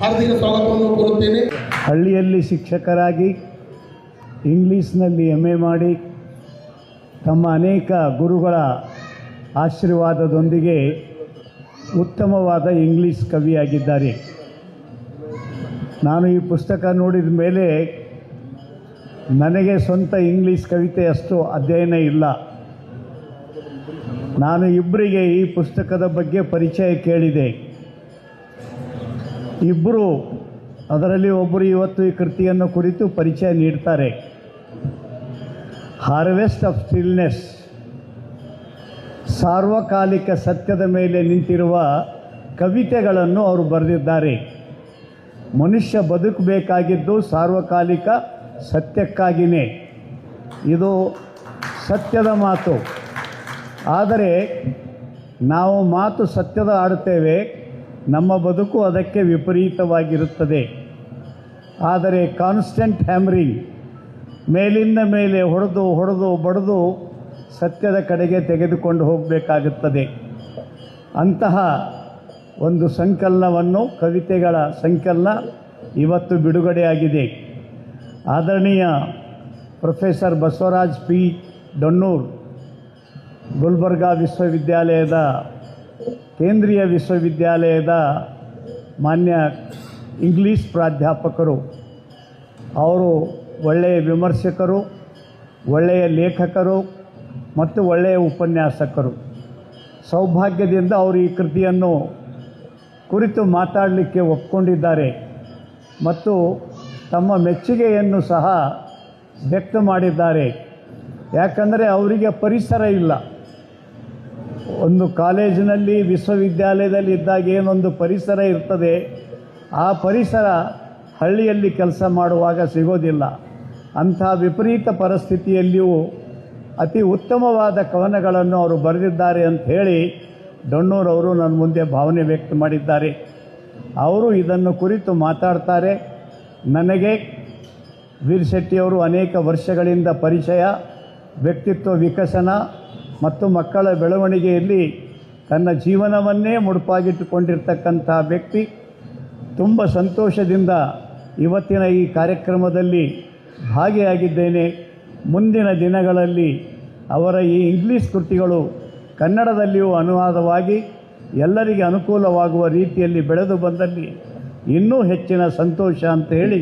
ಹಾರ್ದಿಕ ಸ್ವಾಗತವನ್ನು ಕೋರುತ್ತೇನೆ. ಹಳ್ಳಿಯಲ್ಲಿ ಶಿಕ್ಷಕರಾಗಿ ಇಂಗ್ಲೀಷ್ನಲ್ಲಿ MA ಮಾಡಿ ತಮ್ಮ ಅನೇಕ ಗುರುಗಳ ಆಶೀರ್ವಾದದೊಂದಿಗೆ ಉತ್ತಮವಾದ ಇಂಗ್ಲೀಷ್ ಕವಿಯಾಗಿದ್ದಾರೆ. ನಾನು ಈ ಪುಸ್ತಕ ನೋಡಿದ ಮೇಲೆ ನನಗೆ ಸ್ವಂತ ಇಂಗ್ಲೀಷ್ ಕವಿತೆ ಅಷ್ಟು ಅಧ್ಯಯನ ಇಲ್ಲ. ನಾನು ಇಬ್ಬರಿಗೆ ಈ ಪುಸ್ತಕದ ಬಗ್ಗೆ ಪರಿಚಯ ಕೇಳಿದೆ. ಇಬ್ಬರು ಅದರಲ್ಲಿ ಒಬ್ಬರು ಇವತ್ತು ಈ ಕೃತಿಯನ್ನು ಕುರಿತು ಪರಿಚಯ ನೀಡ್ತಾರೆ. ಹಾರ್ವೆಸ್ಟ್ ಆಫ್ ಸ್ಟಿಲ್ನೆಸ್, ಸಾರ್ವಕಾಲಿಕ ಸತ್ಯದ ಮೇಲೆ ನಿಂತಿರುವ ಕವಿತೆಗಳನ್ನು ಅವರು ಬರೆದಿದ್ದಾರೆ. ಮನುಷ್ಯ ಬದುಕಬೇಕಾಗಿದ್ದು ಸಾರ್ವಕಾಲಿಕ ಸತ್ಯಕ್ಕಾಗಿಯೇ. ಇದು ಸತ್ಯದ ಮಾತು. ಆದರೆ ನಾವು ಮಾತು ಸತ್ಯದ ಆಡುತ್ತೇವೆ, ನಮ್ಮ ಬದುಕು ಅದಕ್ಕೆ ವಿಪರೀತವಾಗಿರುತ್ತದೆ. ಆದರೆ ಕಾನ್ಸ್ಟೆಂಟ್ ಹ್ಯಾಮರಿಂಗ್, ಮೇಲಿಂದ ಮೇಲೆ ಹೊಡೆದು ಬಡಿದು ಸತ್ಯದ ಕಡೆಗೆ ತೆಗೆದುಕೊಂಡು ಹೋಗಬೇಕಾಗುತ್ತದೆ. ಅಂತಹ ಒಂದು ಸಂಕಲನವನ್ನು, ಕವಿತೆಗಳ ಸಂಕಲನ ಇವತ್ತು ಬಿಡುಗಡೆಯಾಗಿದೆ. ಆದರಣೀಯ ಪ್ರೊಫೆಸರ್ ಬಸವರಾಜ್ ಪಿ ಡೊನ್ನೂರ್, ಗುಲ್ಬರ್ಗಾ ವಿಶ್ವವಿದ್ಯಾಲಯದ, ಕೇಂದ್ರೀಯ ವಿಶ್ವವಿದ್ಯಾಲಯದ ಮಾನ್ಯ ಇಂಗ್ಲೀಷ್ ಪ್ರಾಧ್ಯಾಪಕರು. ಅವರು ಒಳ್ಳೆಯ ವಿಮರ್ಶಕರು, ಒಳ್ಳೆಯ ಲೇಖಕರು ಮತ್ತು ಒಳ್ಳೆಯ ಉಪನ್ಯಾಸಕರು. ಸೌಭಾಗ್ಯದಿಂದ ಅವರು ಈ ಕೃತಿಯನ್ನು ಕುರಿತು ಮಾತಾಡಲಿಕ್ಕೆ ಒಪ್ಕೊಂಡಿದ್ದಾರೆ ಮತ್ತು ತಮ್ಮ ಮೆಚ್ಚುಗೆಯನ್ನು ಸಹ ವ್ಯಕ್ತ ಮಾಡಿದ್ದಾರೆ. ಯಾಕಂದರೆ ಅವರಿಗೆ ಪರಿಸರ ಇಲ್ಲ. ಒಂದು ಕಾಲೇಜಿನಲ್ಲಿ, ವಿಶ್ವವಿದ್ಯಾಲಯದಲ್ಲಿ ಇದ್ದಾಗ ಏನೊಂದು ಪರಿಸರ ಇರ್ತದೆ, ಆ ಪರಿಸರ ಹಳ್ಳಿಯಲ್ಲಿ ಕೆಲಸ ಮಾಡುವಾಗ ಸಿಗೋದಿಲ್ಲ. ಅಂಥ ವಿಪರೀತ ಪರಿಸ್ಥಿತಿಯಲ್ಲಿಯೂ ಅತಿ ಉತ್ತಮವಾದ ಕವನಗಳನ್ನು ಅವರು ಬರೆದಿದ್ದಾರೆ ಅಂತ ಹೇಳಿ ಡೊನ್ನೂರ್ ಅವರು ನನ್ನ ಮುಂದೆ ಭಾವನೆ ವ್ಯಕ್ತ ಮಾಡಿದ್ದಾರೆ. ಅವರು ಇದನ್ನು ಕುರಿತು ಮಾತಾಡ್ತಾರೆ. ನನಗೆ ವೀರ್ ಶೆಟ್ಟಿಯವರು ಅನೇಕ ವರ್ಷಗಳಿಂದ ಪರಿಚಯ, ವ್ಯಕ್ತಿತ್ವ ವಿಕಸನ ಮತ್ತು ಮಕ್ಕಳ ಬೆಳವಣಿಗೆಯಲ್ಲಿ ತನ್ನ ಜೀವನವನ್ನೇ ಮುಡುಪಾಗಿಟ್ಟುಕೊಂಡಿರ್ತಕ್ಕಂಥ ವ್ಯಕ್ತಿ. ತುಂಬ ಸಂತೋಷದಿಂದ ಇವತ್ತಿನ ಈ ಕಾರ್ಯಕ್ರಮದಲ್ಲಿ ಭಾಗಿಯಾಗಿದ್ದೇನೆ. ಮುಂದಿನ ದಿನಗಳಲ್ಲಿ ಅವರ ಈ ಇಂಗ್ಲೀಷ್ ಕೃತಿಗಳು ಕನ್ನಡದಲ್ಲಿಯೂ ಅನುವಾದವಾಗಿ ಎಲ್ಲರಿಗೆ ಅನುಕೂಲವಾಗುವ ರೀತಿಯಲ್ಲಿ ಬೆಳೆದು ಬಂದಲ್ಲಿ ಇನ್ನೂ ಹೆಚ್ಚಿನ ಸಂತೋಷ ಅಂತ ಹೇಳಿ